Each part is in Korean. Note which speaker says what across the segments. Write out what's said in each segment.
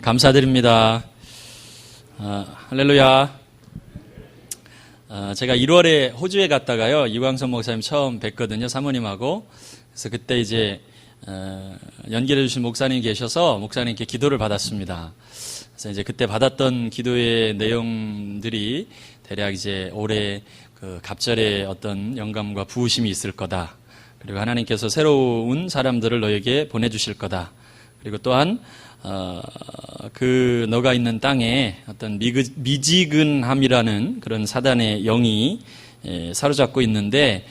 Speaker 1: 감사드립니다. 할렐루야. 제가 1월에 호주에 갔다가요, 이광선 목사님 처음 뵀거든요, 사모님하고. 그래서 그때 이제, 연결해 주신 목사님 계셔서 목사님께 기도를 받았습니다. 그래서 이제 그때 받았던 기도의 내용들이 대략 이제 올해 그 갑절에 어떤 영감과 부으심이 있을 거다. 그리고 하나님께서 새로운 사람들을 너에게 보내주실 거다. 그리고 또한 그 너가 있는 땅에 어떤 미지근함이라는 그런 사단의 영이 사로잡고 있는데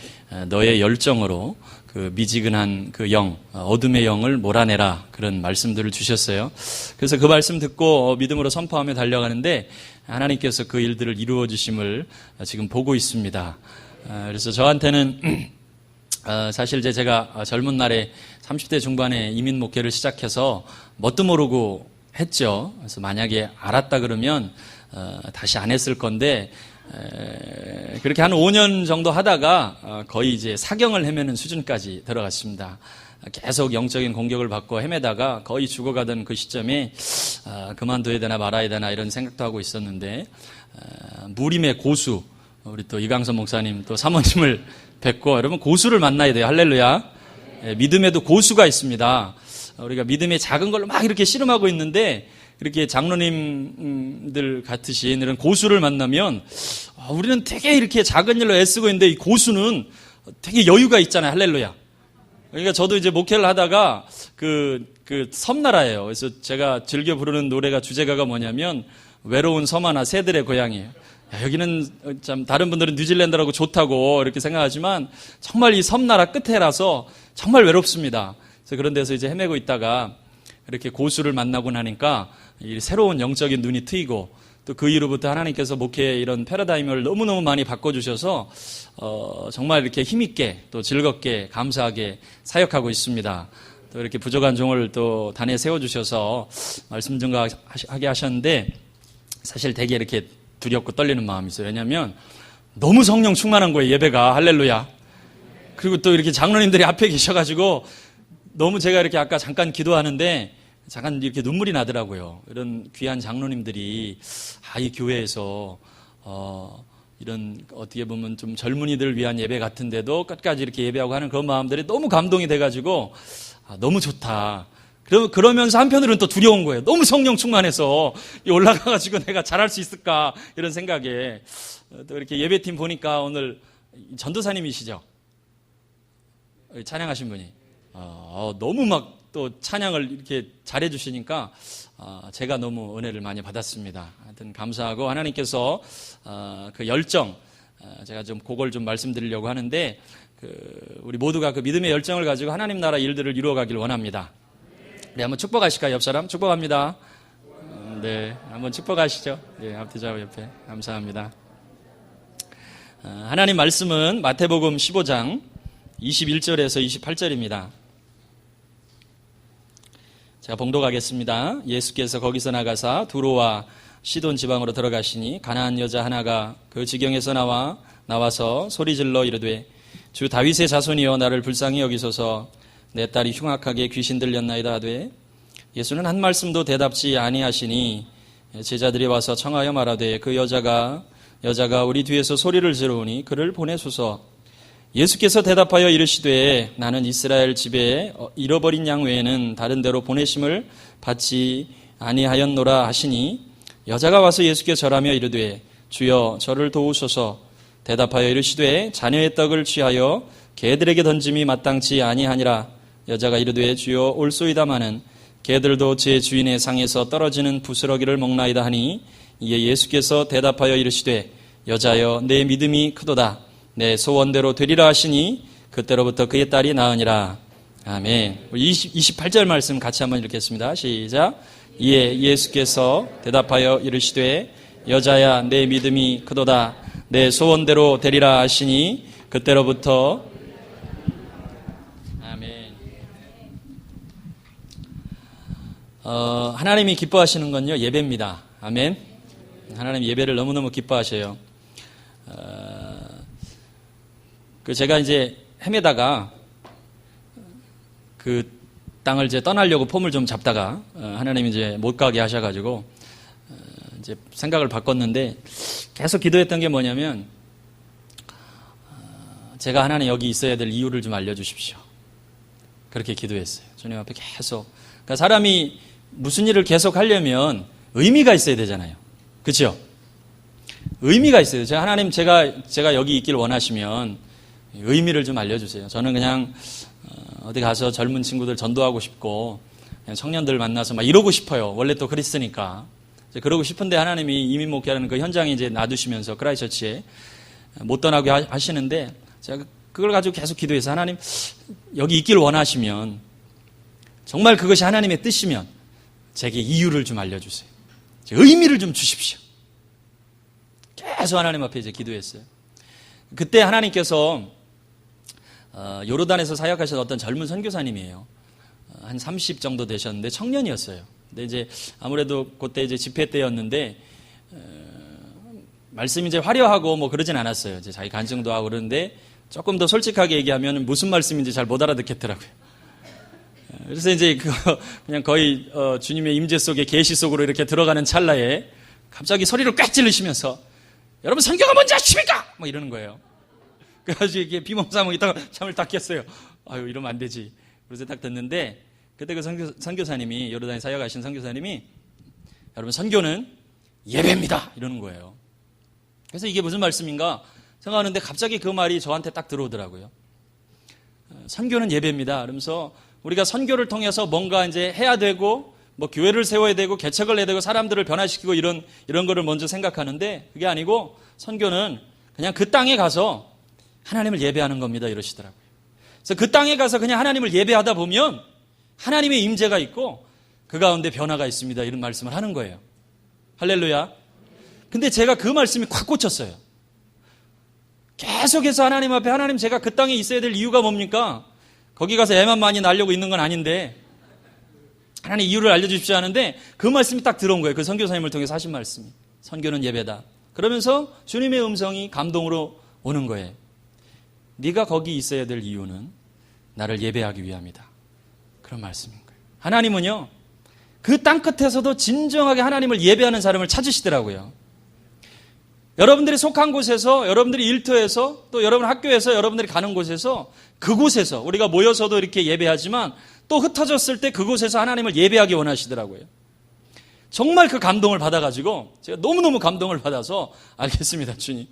Speaker 1: 너의 열정으로 그 미지근한 그 영, 어둠의 영을 몰아내라, 그런 말씀들을 주셨어요. 그래서 그 말씀 듣고 믿음으로 선포하며 달려가는데 하나님께서 그 일들을 이루어 주심을 지금 보고 있습니다. 그래서 저한테는 사실 제가 젊은 날에 30대 중반에 이민 목회를 시작해서 뭣도 모르고 했죠. 그래서 만약에 알았다 그러면 다시 안 했을 건데, 그렇게 한 5년 정도 하다가 거의 이제 사경을 헤매는 수준까지 들어갔습니다. 계속 영적인 공격을 받고 헤매다가 거의 죽어가던 그 시점에 그만둬야 되나 말아야 되나 이런 생각도 하고 있었는데, 무림의 고수, 우리 또 이광선 목사님 또 사모님을 뵙고, 여러분 고수를 만나야 돼요. 할렐루야. 믿음에도 고수가 있습니다. 우리가 믿음의 작은 걸로 막 이렇게 씨름하고 있는데, 이렇게 장로님들 같으신 이런 고수를 만나면 우리는 되게 이렇게 작은 일로 애쓰고 있는데 이 고수는 되게 여유가 있잖아요. 할렐루야. 그러니까 저도 이제 목회를 하다가 그 섬나라예요. 그래서 제가 즐겨 부르는 노래가, 주제가가 뭐냐면 외로운 섬 하나 새들의 고향이에요. 여기는 참 다른 분들은 뉴질랜드라고 좋다고 이렇게 생각하지만 정말 이 섬나라 끝에라서 정말 외롭습니다. 그래서 그런 데서 이제 헤매고 있다가 이렇게 고수를 만나고 나니까 이 새로운 영적인 눈이 트이고, 또 그 이후로부터 하나님께서 목회의 이런 패러다임을 너무너무 많이 바꿔주셔서 정말 이렇게 힘있게 또 즐겁게 감사하게 사역하고 있습니다. 또 이렇게 부족한 종을 또 단에 세워주셔서 말씀 증거하게 하셨는데, 사실 되게 이렇게 두렵고 떨리는 마음이 있어요. 왜냐하면 너무 성령 충만한 거예요, 예배가. 할렐루야. 그리고 또 이렇게 장로님들이 앞에 계셔가지고 너무 제가 이렇게 아까 잠깐 기도하는데 잠깐 이렇게 눈물이 나더라고요. 이런 귀한 장로님들이 이 교회에서 이런 어떻게 보면 좀 젊은이들을 위한 예배 같은데도 끝까지 이렇게 예배하고 하는 그런 마음들이 너무 감동이 돼가지고 너무 좋다. 그러면서 한편으로는 또 두려운 거예요. 너무 성령 충만해서 올라가가지고 내가 잘할 수 있을까, 이런 생각에. 또 이렇게 예배팀 보니까 오늘 전도사님이시죠? 찬양하신 분이. 너무 막 또 찬양을 이렇게 잘해주시니까 제가 너무 은혜를 많이 받았습니다. 하여튼 감사하고, 하나님께서 그 열정, 제가 좀 그걸 좀 말씀드리려고 하는데, 우리 모두가 그 믿음의 열정을 가지고 하나님 나라 일들을 이루어가길 원합니다. 네, 한번 축복하실까요? 옆 사람 축복합니다. 네, 한번 축복하시죠. 네, 앞뒤 좌우 옆에. 감사합니다. 하나님 말씀은 마태복음 15장 21절에서 28절입니다. 제가 봉독하겠습니다. 예수께서 거기서 나가사 두로와 시돈 지방으로 들어가시니 가나안 여자 하나가 그 지경에서 나와서 소리질러 이르되, 주 다윗의 자손이여 나를 불쌍히 여기소서, 내 딸이 흉악하게 귀신 들렸나이다 하되, 예수는 한 말씀도 대답지 아니하시니 제자들이 와서 청하여 말하되, 그 여자가 우리 뒤에서 소리를 지르오니 그를 보내소서. 예수께서 대답하여 이르시되, 나는 이스라엘 집에 잃어버린 양 외에는 다른 데로 보내심을 받지 아니하였노라 하시니, 여자가 와서 예수께 절하며 이르되, 주여 저를 도우소서. 대답하여 이르시되, 자녀의 떡을 취하여 개들에게 던짐이 마땅치 아니하니라. 여자가 이르되, 주여 올소이다마는 개들도 제 주인의 상에서 떨어지는 부스러기를 먹나이다 하니, 이에 예수께서 대답하여 이르시되, 여자여 내 믿음이 크도다. 내 소원대로 되리라 하시니 그때로부터 그의 딸이 나으니라. 아멘. 28절 말씀 같이 한번 읽겠습니다. 시작. 이에 예수께서 대답하여 이르시되, 여자야 내 믿음이 크도다. 내 소원대로 되리라 하시니 그때로부터. 아멘. 하나님이 기뻐하시는 건요, 예배입니다. 아멘. 하나님 예배를 너무너무 기뻐하셔요. 제가 이제 헤매다가 땅을 이제 떠나려고 폼을 좀 잡다가 하나님이 이제 못 가게 하셔가지고 이제 생각을 바꿨는데 계속 기도했던 게 뭐냐면 제가 하나님 여기 있어야 될 이유를 좀 알려주십시오. 그렇게 기도했어요. 주님 앞에 계속. 그러니까 사람이 무슨 일을 계속 하려면 의미가 있어야 되잖아요. 그렇죠? 의미가 있어요. 제가 하나님 제가 여기 있길 원하시면 의미를 좀 알려주세요. 저는 그냥 어디 가서 젊은 친구들 전도하고 싶고 그냥 청년들 만나서 막 이러고 싶어요. 원래 또 그리스니까. 그러고 싶은데 하나님이 이민 목회하는 그 현장에 이제 놔두시면서 크라이처치에 못 떠나게 하시는데 제가 그걸 가지고 계속 기도해서 하나님 여기 있길 원하시면 정말 그것이 하나님의 뜻이면 제게 이유를 좀 알려주세요. 의미를 좀 주십시오. 계속 하나님 앞에 이제 기도했어요. 그때 하나님께서 요르단에서 사역하신 어떤 젊은 선교사님이에요. 한 30 정도 되셨는데 청년이었어요. 근데 이제 아무래도 그때 이제 집회 때였는데 말씀이 이제 화려하고 뭐 그러진 않았어요. 이제 자기 간증도 하고 그러는데 조금 더 솔직하게 얘기하면 무슨 말씀인지 잘 못 알아듣겠더라고요. 그래서 이제 그냥 거의 주님의 임재 속에 계시 속으로 이렇게 들어가는 찰나에 갑자기 소리를 꽉 지르시면서 여러분 선교가 뭔지 아십니까? 뭐 이러는 거예요. 그래가지고 이게 비몽사몽 있다가 잠을 딱 깼어요. 아유 이러면 안 되지. 그래서 딱 듣는데 그때 그 선교사님이 요르단에 사역하신 선교사님이 여러분 선교는 예배입니다 이러는 거예요. 그래서 이게 무슨 말씀인가 생각하는데 갑자기 그 말이 저한테 딱 들어오더라고요. 선교는 예배입니다. 그러면서 우리가 선교를 통해서 뭔가 이제 해야 되고 뭐 교회를 세워야 되고 개척을 해야 되고 사람들을 변화시키고 이런 거를 먼저 생각하는데 그게 아니고 선교는 그냥 그 땅에 가서 하나님을 예배하는 겁니다 이러시더라고요. 그래서 그 땅에 가서 그냥 하나님을 예배하다 보면 하나님의 임재가 있고 그 가운데 변화가 있습니다 이런 말씀을 하는 거예요. 할렐루야. 근데 제가 그 말씀이 콱 꽂혔어요. 계속해서 하나님 앞에 하나님 제가 그 땅에 있어야 될 이유가 뭡니까? 거기 가서 애만 많이 날려고 있는 건 아닌데 하나님 이유를 알려주십시오 하는데 그 말씀이 딱 들어온 거예요. 그 선교사님을 통해서 하신 말씀이. 선교는 예배다. 그러면서 주님의 음성이 감동으로 오는 거예요. 네가 거기 있어야 될 이유는 나를 예배하기 위함이다. 그런 말씀인 거예요. 하나님은요. 그 땅끝에서도 진정하게 하나님을 예배하는 사람을 찾으시더라고요. 여러분들이 속한 곳에서 여러분들이 일터에서 또 여러분 학교에서 여러분들이 가는 곳에서 그곳에서 우리가 모여서도 이렇게 예배하지만 또 흩어졌을 때 그곳에서 하나님을 예배하기 원하시더라고요. 정말 그 감동을 받아가지고 제가 너무너무 감동을 받아서 알겠습니다 주님.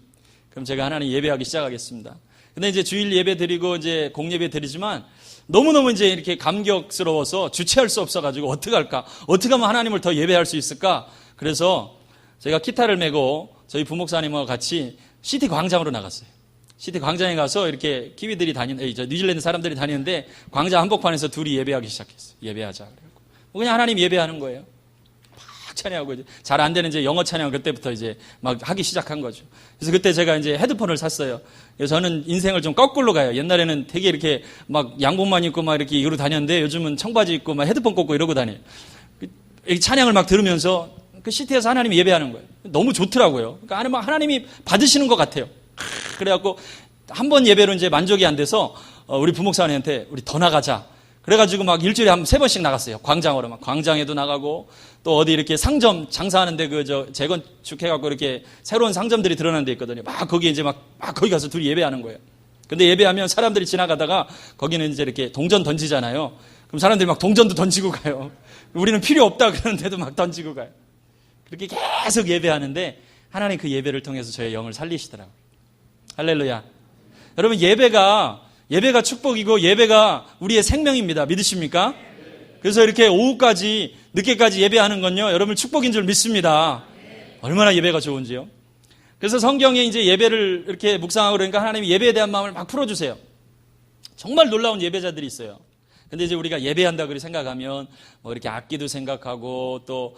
Speaker 1: 그럼 제가 하나님 예배하기 시작하겠습니다. 근데 이제 주일 예배 드리고 이제 공예배 드리지만 너무너무 이제 이렇게 감격스러워서 주체할 수 없어가지고 어떡할까? 어떻게 하면 하나님을 더 예배할 수 있을까? 그래서 제가 기타를 메고 저희 부목사님과 같이 시티 광장으로 나갔어요. 시티 광장에 가서 이렇게 키위들이 뉴질랜드 사람들이 다니는데 광장 한복판에서 둘이 예배하기 시작했어요. 예배하자. 그냥 하나님 예배하는 거예요. 막 찬양하고 이제 잘 안 되는 이제 영어 찬양 그때부터 이제 막 하기 시작한 거죠. 그래서 그때 제가 이제 헤드폰을 샀어요. 그래서 저는 인생을 좀 거꾸로 가요. 옛날에는 되게 이렇게 막 양복만 입고 막 이렇게 이러고 다녔는데 요즘은 청바지 입고 막 헤드폰 꽂고 이러고 다녀요. 찬양을 막 들으면서 그 시티에서 하나님 예배하는 거예요. 너무 좋더라고요. 그러니까 하나님이 받으시는 것 같아요. 그래갖고 한 번 예배로 이제 만족이 안 돼서 우리 부목사님한테 우리 더 나가자. 그래가지고 막 일주일에 한 3번씩 나갔어요. 광장으로 막 광장에도 나가고 또 어디 이렇게 상점 장사하는데 재건축해갖고 이렇게 새로운 상점들이 드러난 데 있거든요. 막 거기 이제 막 거기 가서 둘이 예배하는 거예요. 근데 예배하면 사람들이 지나가다가 거기는 이제 이렇게 동전 던지잖아요. 그럼 사람들이 막 동전도 던지고 가요. 우리는 필요 없다 그러는데도 막 던지고 가요. 그렇게 계속 예배하는데 하나님 그 예배를 통해서 저의 영을 살리시더라고요. 할렐루야. 여러분 예배가 축복이고 예배가 우리의 생명입니다. 믿으십니까? 그래서 이렇게 오후까지 늦게까지 예배하는 건요. 여러분 축복인 줄 믿습니다. 얼마나 예배가 좋은지요. 그래서 성경에 이제 예배를 이렇게 묵상하고 그러니까 하나님이 예배에 대한 마음을 막 풀어주세요. 정말 놀라운 예배자들이 있어요. 근데 이제 우리가 예배한다 그렇게 생각하면 뭐 이렇게 악기도 생각하고 또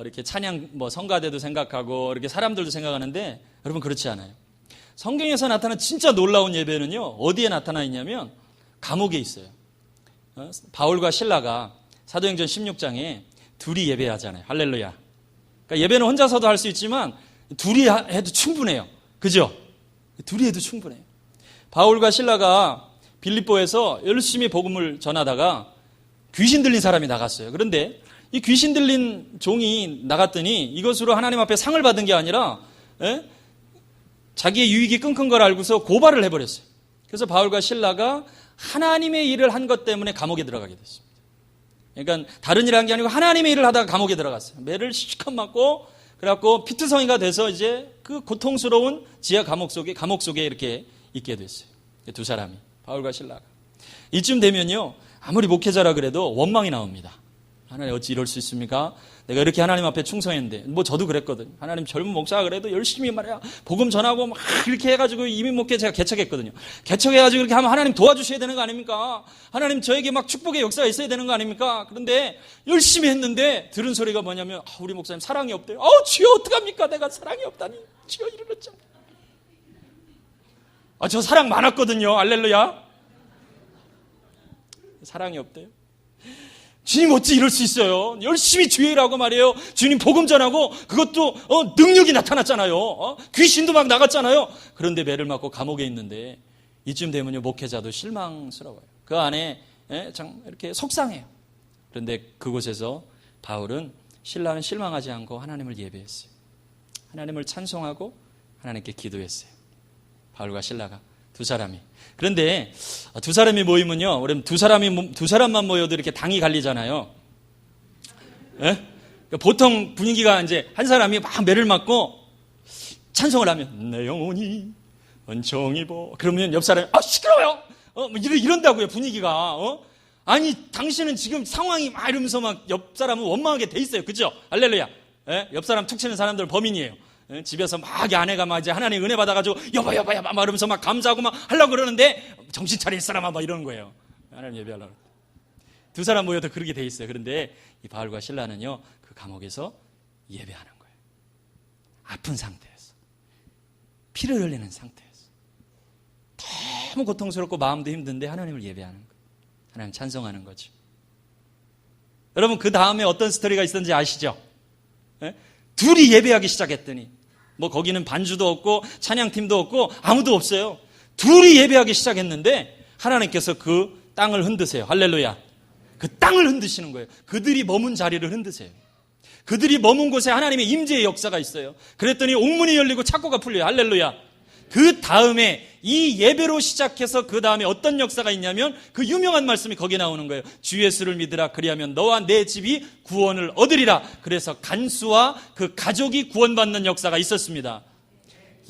Speaker 1: 이렇게 찬양 성가대도 생각하고 이렇게 사람들도 생각하는데 여러분 그렇지 않아요. 성경에서 나타난 진짜 놀라운 예배는요. 어디에 나타나 있냐면 감옥에 있어요. 바울과 실라가 사도행전 16장에 둘이 예배하잖아요. 할렐루야. 그러니까 예배는 혼자서도 할 수 있지만 둘이 해도 충분해요. 그죠? 둘이 해도 충분해요. 바울과 실라가 빌립보에서 열심히 복음을 전하다가 귀신 들린 사람이 나갔어요. 그런데 이 귀신 들린 종이 나갔더니 이것으로 하나님 앞에 상을 받은 게 아니라 자기의 유익이 끊긴 걸 알고서 고발을 해버렸어요. 그래서 바울과 실라가 하나님의 일을 한 것 때문에 감옥에 들어가게 됐습니다. 그러니까 다른 일을 한 게 아니고 하나님의 일을 하다가 감옥에 들어갔어요. 매를 실컷 맞고 그래갖고 피투성이가 돼서 이제 그 고통스러운 지하 감옥 속에 이렇게 있게 됐어요. 두 사람이, 바울과 실라가. 이쯤 되면요, 아무리 목회자라 그래도 원망이 나옵니다. 하나님 어찌 이럴 수 있습니까? 내가 이렇게 하나님 앞에 충성했는데, 뭐 저도 그랬거든요. 하나님 젊은 목사가 그래도 열심히 말이야 복음 전하고 막 이렇게 해가지고 이민 목회 제가 개척했거든요. 개척해가지고 이렇게 하면 하나님 도와주셔야 되는 거 아닙니까? 하나님 저에게 막 축복의 역사가 있어야 되는 거 아닙니까? 그런데 열심히 했는데 들은 소리가 뭐냐면 우리 목사님 사랑이 없대요. 주여 어떡합니까? 내가 사랑이 없다니. 주여 이럴 점. 저 사랑 많았거든요. 할렐루야. 사랑이 없대요. 주님 어찌 이럴 수 있어요? 열심히 주의 일하고 말이에요. 주님 복음 전하고 그것도 능력이 나타났잖아요. 귀신도 막 나갔잖아요. 그런데 매를 맞고 감옥에 있는데 이쯤 되면요 목회자도 실망스러워요. 그 안에 참 이렇게 속상해요. 그런데 그곳에서 바울은 신라는 실망하지 않고 하나님을 예배했어요. 하나님을 찬송하고 하나님께 기도했어요. 바울과 신라가 두 사람이. 그런데 두 사람이 모이면요, 우리 두 사람만 모여도 이렇게 당이 갈리잖아요. 보통 분위기가 이제 한 사람이 막 매를 맞고 찬송을 하면 내 영혼이 은총 입어. 그러면 옆 사람이 시끄러워요. 이런다고요 분위기가. 아니 당신은 지금 상황이 막 이러면서 막 옆 사람은 원망하게 돼 있어요. 그죠? 할렐루야. 옆 사람 툭 치는 사람들 범인이에요. 집에서 막 아내가 막 이제 하나님 은혜 받아가지고 여보 막 이러면서 막 감사하고 막 하려고 그러는데 정신 차릴 사람아 막 이러는 거예요. 하나님 예배하려고. 두 사람 모여도 그렇게 돼 있어요. 그런데 이 바울과 실라는요 그 감옥에서 예배하는 거예요. 아픈 상태에서, 피를 흘리는 상태에서, 너무 고통스럽고 마음도 힘든데 하나님을 예배하는 거예요. 하나님 찬송하는 거죠. 여러분 그 다음에 어떤 스토리가 있었는지 아시죠? 둘이 예배하기 시작했더니 뭐 거기는 반주도 없고 찬양팀도 없고 아무도 없어요. 둘이 예배하기 시작했는데 하나님께서 그 땅을 흔드세요. 할렐루야. 그 땅을 흔드시는 거예요. 그들이 머문 자리를 흔드세요. 그들이 머문 곳에 하나님의 임재의 역사가 있어요. 그랬더니 옥문이 열리고 창고가 풀려요. 할렐루야. 그 다음에 이 예배로 시작해서 그 다음에 어떤 역사가 있냐면 그 유명한 말씀이 거기에 나오는 거예요. 주 예수를 믿으라. 그리하면 너와 내 집이 구원을 얻으리라. 그래서 간수와 그 가족이 구원받는 역사가 있었습니다.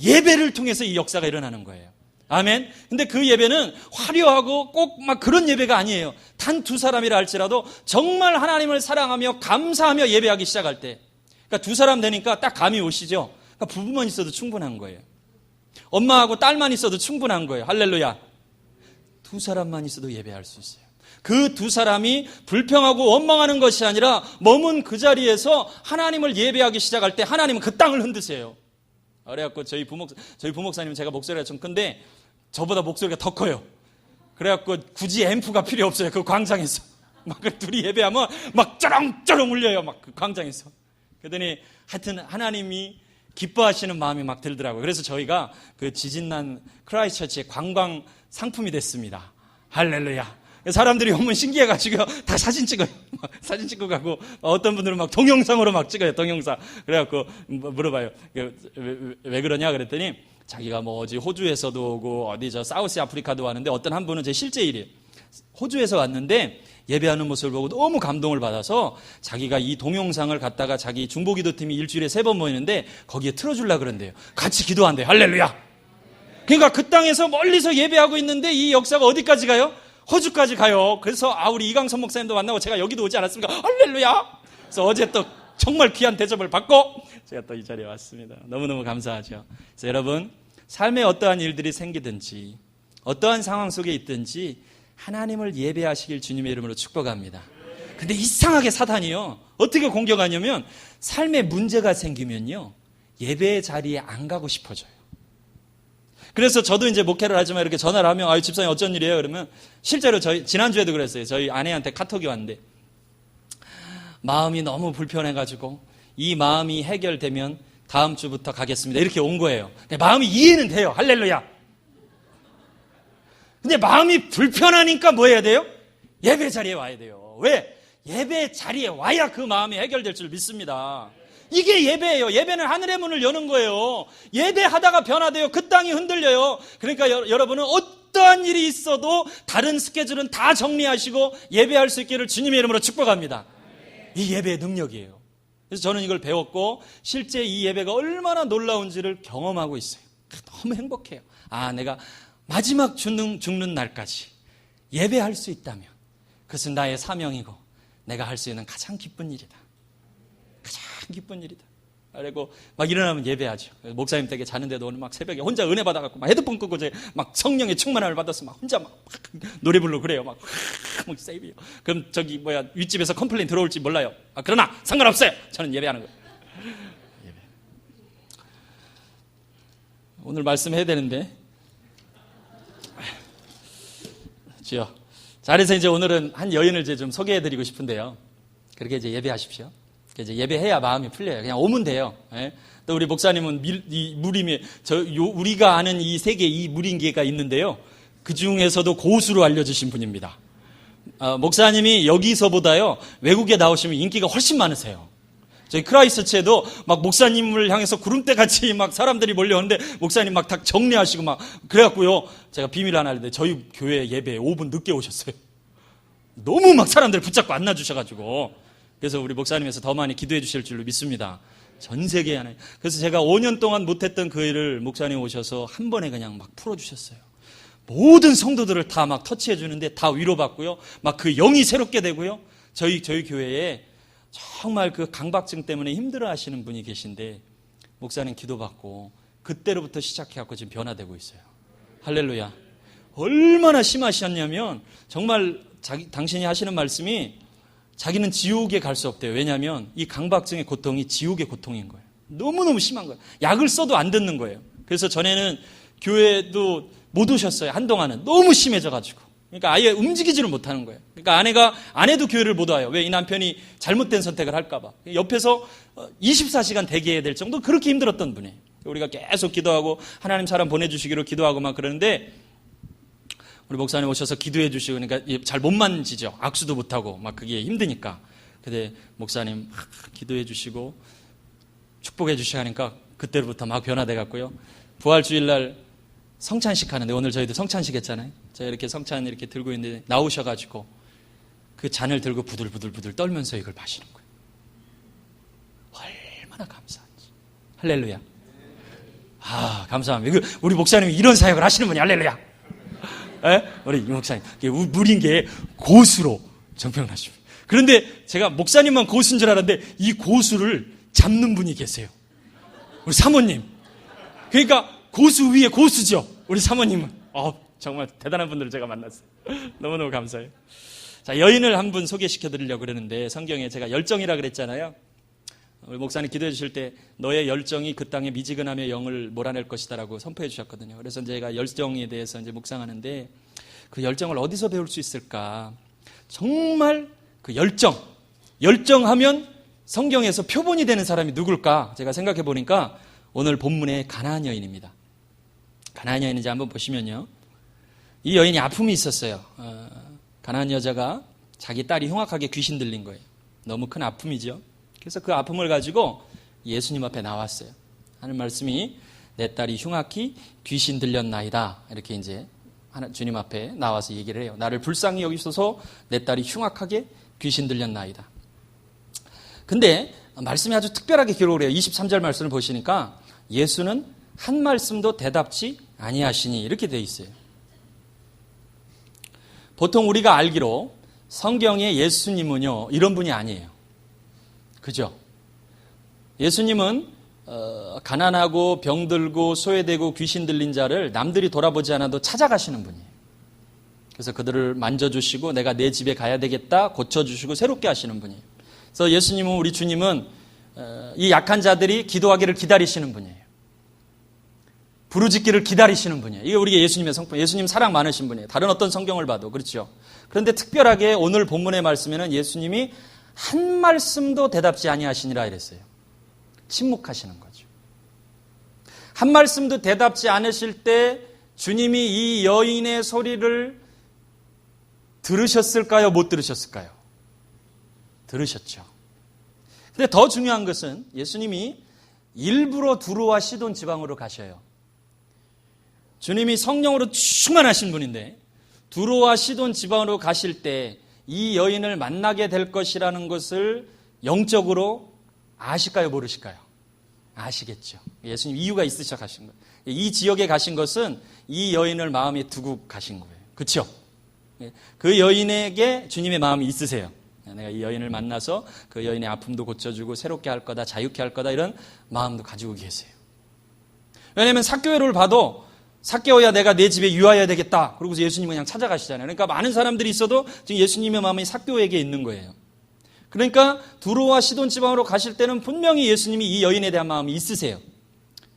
Speaker 1: 예배를 통해서 이 역사가 일어나는 거예요. 아멘. 근데 그 예배는 화려하고 꼭 막 그런 예배가 아니에요. 단 두 사람이라 할지라도 정말 하나님을 사랑하며 감사하며 예배하기 시작할 때, 그러니까 두 사람 되니까 딱 감이 오시죠. 그러니까 부부만 있어도 충분한 거예요. 엄마하고 딸만 있어도 충분한 거예요. 할렐루야. 두 사람만 있어도 예배할 수 있어요. 그 두 사람이 불평하고 원망하는 것이 아니라 머문 그 자리에서 하나님을 예배하기 시작할 때 하나님은 그 땅을 흔드세요. 그래갖고 저희 부목사님 제가 목소리가 좀 큰데 저보다 목소리가 더 커요. 그래갖고 굳이 앰프가 필요 없어요. 그 광장에서 막 둘이 예배하면 막 쩌렁쩌렁 울려요. 막 그 광장에서. 그러더니 하여튼 하나님이 기뻐하시는 마음이 막 들더라고요. 그래서 저희가 그 지진난 크라이스처치의 관광 상품이 됐습니다. 할렐루야. 사람들이 오면 신기해가지고 다 사진 찍어요. 사진 찍고 가고 어떤 분들은 막 동영상으로 막 찍어요. 동영상. 그래갖고 물어봐요. 왜 그러냐 그랬더니 자기가 뭐 어디 호주에서도 오고 어디 저 사우스 아프리카도 왔는데 어떤 한 분은 제 실제 일이에요. 호주에서 왔는데 예배하는 모습을 보고 너무 감동을 받아서 자기가 이 동영상을 갖다가 자기 중보기도팀이 일주일에 3번 모이는데 거기에 틀어주려고 그런대요. 같이 기도한대요. 할렐루야. 그러니까 그 땅에서 멀리서 예배하고 있는데 이 역사가 어디까지 가요? 호주까지 가요. 그래서 우리 이강선 목사님도 만나고 제가 여기도 오지 않았습니까? 할렐루야. 그래서 어제 또 정말 귀한 대접을 받고 제가 또 이 자리에 왔습니다. 너무너무 감사하죠. 그래서 여러분 삶에 어떠한 일들이 생기든지 어떠한 상황 속에 있든지 하나님을 예배하시길 주님의 이름으로 축복합니다. 근데 이상하게 사탄이요 어떻게 공격하냐면 삶에 문제가 생기면요 예배 자리에 안 가고 싶어져요. 그래서 저도 이제 목회를 하지만 이렇게 전화를 하면 집사님 어쩐 일이에요? 그러면 실제로 지난주에도 그랬어요. 저희 아내한테 카톡이 왔는데 마음이 너무 불편해가지고 이 마음이 해결되면 다음 주부터 가겠습니다. 이렇게 온 거예요. 근데 마음이 이해는 돼요. 할렐루야. 근데 마음이 불편하니까 뭐 해야 돼요? 예배 자리에 와야 돼요. 왜? 예배 자리에 와야 그 마음이 해결될 줄 믿습니다. 이게 예배예요. 예배는 하늘의 문을 여는 거예요. 예배하다가 변화돼요. 그 땅이 흔들려요. 그러니까 여러분은 어떠한 일이 있어도 다른 스케줄은 다 정리하시고 예배할 수 있기를 주님의 이름으로 축복합니다. 이 예배의 능력이에요. 그래서 저는 이걸 배웠고 실제 이 예배가 얼마나 놀라운지를 경험하고 있어요. 너무 행복해요. 내가 마지막 죽는 날까지 예배할 수 있다면 그것은 나의 사명이고 내가 할 수 있는 가장 기쁜 일이다. 가장 기쁜 일이다. 그리고 막 일어나면 예배하죠. 목사님 댁에 자는데도 오늘 막 새벽에 혼자 은혜 받아갖고 막 헤드폰 끄고 막 성령의 충만함을 받아서 막 혼자 막 노래 부르고 그래요. 막 세이비요. 그럼 윗집에서 컴플레인 들어올지 몰라요. 그러나 상관없어요. 저는 예배하는 거예요. 예배. 오늘 말씀해야 되는데 주여. 잘해서 이제 오늘은 한 여인을 이제 좀 소개해드리고 싶은데요. 그렇게 이제 예배하십시오. 이제 예배해야 마음이 풀려요. 그냥 오면 돼요. 예? 또 우리 목사님은 이 무림에 우리가 아는 이 세계 이 무림계가 있는데요. 그 중에서도 고수로 알려주신 분입니다. 목사님이 여기서보다요 외국에 나오시면 인기가 훨씬 많으세요. 저희 크라이스트처치에도 막 목사님을 향해서 구름대 같이 막 사람들이 몰려오는데 목사님 막 다 정리하시고 막 그래갖고요. 제가 비밀 하나 알는데 저희 교회 예배에 5분 늦게 오셨어요. 너무 막 사람들 붙잡고 안아주셔가지고. 그래서 우리 목사님에서 더 많이 기도해 주실 줄로 믿습니다. 전 세계에 하나. 그래서 제가 5년 동안 못했던 그 일을 목사님 오셔서 한 번에 그냥 막 풀어주셨어요. 모든 성도들을 다 막 터치해 주는데 다 위로받고요. 막 그 영이 새롭게 되고요. 저희 교회에 정말 그 강박증 때문에 힘들어 하시는 분이 계신데 목사님 기도받고 그때로부터 시작해갖고 지금 변화되고 있어요. 할렐루야. 얼마나 심하셨냐면 정말 당신이 하시는 말씀이 자기는 지옥에 갈 수 없대요. 왜냐하면 이 강박증의 고통이 지옥의 고통인 거예요. 너무너무 심한 거예요. 약을 써도 안 듣는 거예요. 그래서 전에는 교회도 못 오셨어요. 한동안은 너무 심해져가지고. 그러니까 아예 움직이지를 못하는 거예요. 그러니까 아내도 교회를 못 와요. 왜? 이 남편이 잘못된 선택을 할까봐. 옆에서 24시간 대기해야 될 정도 그렇게 힘들었던 분이에요. 우리가 계속 기도하고 하나님 사람 보내주시기로 기도하고 막 그러는데 우리 목사님 오셔서 기도해 주시고 그러니까 잘 못 만지죠. 악수도 못하고 막 그게 힘드니까. 근데 목사님 기도해 주시고 축복해 주시고 하니까 그때부터 막 변화돼 갔고요. 부활주일날 성찬식 하는데 오늘 저희도 성찬식 했잖아요. 제가 이렇게 성찬 이렇게 들고 있는데 나오셔가지고 그 잔을 들고 부들부들 떨면서 이걸 마시는 거예요. 얼마나 감사한지. 할렐루야. 감사합니다. 우리 목사님이 이런 사역을 하시는 분이 할렐루야. 에? 우리 목사님. 무림계의 고수로 정평나십니다. 그런데 제가 목사님만 고수인 줄 알았는데 이 고수를 잡는 분이 계세요. 우리 사모님. 그러니까 고수 위에 고수죠. 우리 사모님은. 정말 대단한 분들을 제가 만났어요. 너무너무 감사해요. 자, 여인을 한 분 소개시켜 드리려고 그러는데 성경에 제가 열정이라 그랬잖아요. 우리 목사님 기도해 주실 때 너의 열정이 그 땅에 미지근함의 영을 몰아낼 것이다라고 선포해 주셨거든요. 그래서 제가 열정에 대해서 이제 묵상하는데 그 열정을 어디서 배울 수 있을까? 정말 그 열정하면 성경에서 표본이 되는 사람이 누굴까? 제가 생각해 보니까 오늘 본문의 가나안 여인입니다. 가나안 여인인지 한번 보시면요. 이 여인이 아픔이 있었어요. 가나안 여자가 자기 딸이 흉악하게 귀신 들린 거예요. 너무 큰 아픔이죠. 그래서 그 아픔을 가지고 예수님 앞에 나왔어요. 하는 말씀이 내 딸이 흉악히 귀신 들렸나이다. 이렇게 이제 주님 앞에 나와서 얘기를 해요. 나를 불쌍히 여기소서 내 딸이 흉악하게 귀신 들렸나이다. 근데 말씀이 아주 특별하게 기록을 해요. 23절 말씀을 보시니까 예수는 한 말씀도 대답지 아니하시니 이렇게 되어 있어요. 보통 우리가 알기로 성경의 예수님은요 이런 분이 아니에요. 그죠? 예수님은 가난하고 병들고 소외되고 귀신 들린 자를 남들이 돌아보지 않아도 찾아가시는 분이에요. 그래서 그들을 만져주시고 내가 내 집에 가야 되겠다 고쳐주시고 새롭게 하시는 분이에요. 그래서 예수님은 우리 주님은 이 약한 자들이 기도하기를 기다리시는 분이에요. 부르짖기를 기다리시는 분이에요. 이게 우리가 예수님의 성품, 예수님 사랑 많으신 분이에요. 다른 어떤 성경을 봐도 그렇죠. 그런데 특별하게 오늘 본문의 말씀에는 예수님이 한 말씀도 대답지 아니하시니라 이랬어요. 침묵하시는 거죠. 한 말씀도 대답지 않으실 때 주님이 이 여인의 소리를 들으셨을까요? 못 들으셨을까요? 들으셨죠. 근데 더 중요한 것은 예수님이 일부러 두로와 시돈 지방으로 가셔요. 주님이 성령으로 충만하신 분인데 두로와 시돈 지방으로 가실 때 이 여인을 만나게 될 것이라는 것을 영적으로 아실까요, 모르실까요? 아시겠죠. 예수님 이유가 있으셔 가신 거예요. 이 지역에 가신 것은 이 여인을 마음에 두고 가신 거예요. 그렇죠? 그 여인에게 주님의 마음이 있으세요. 내가 이 여인을 만나서 그 여인의 아픔도 고쳐주고 새롭게 할 거다, 자유케 할 거다, 이런 마음도 가지고 계세요. 왜냐하면 삭개오를 봐도 삭개오야, 내가 내 집에 유하여야 되겠다. 그러고서 예수님은 그냥 찾아가시잖아요. 그러니까 많은 사람들이 있어도 지금 예수님의 마음이 삭개오에게 있는 거예요. 그러니까 두로와 시돈 지방으로 가실 때는 분명히 예수님이 이 여인에 대한 마음이 있으세요.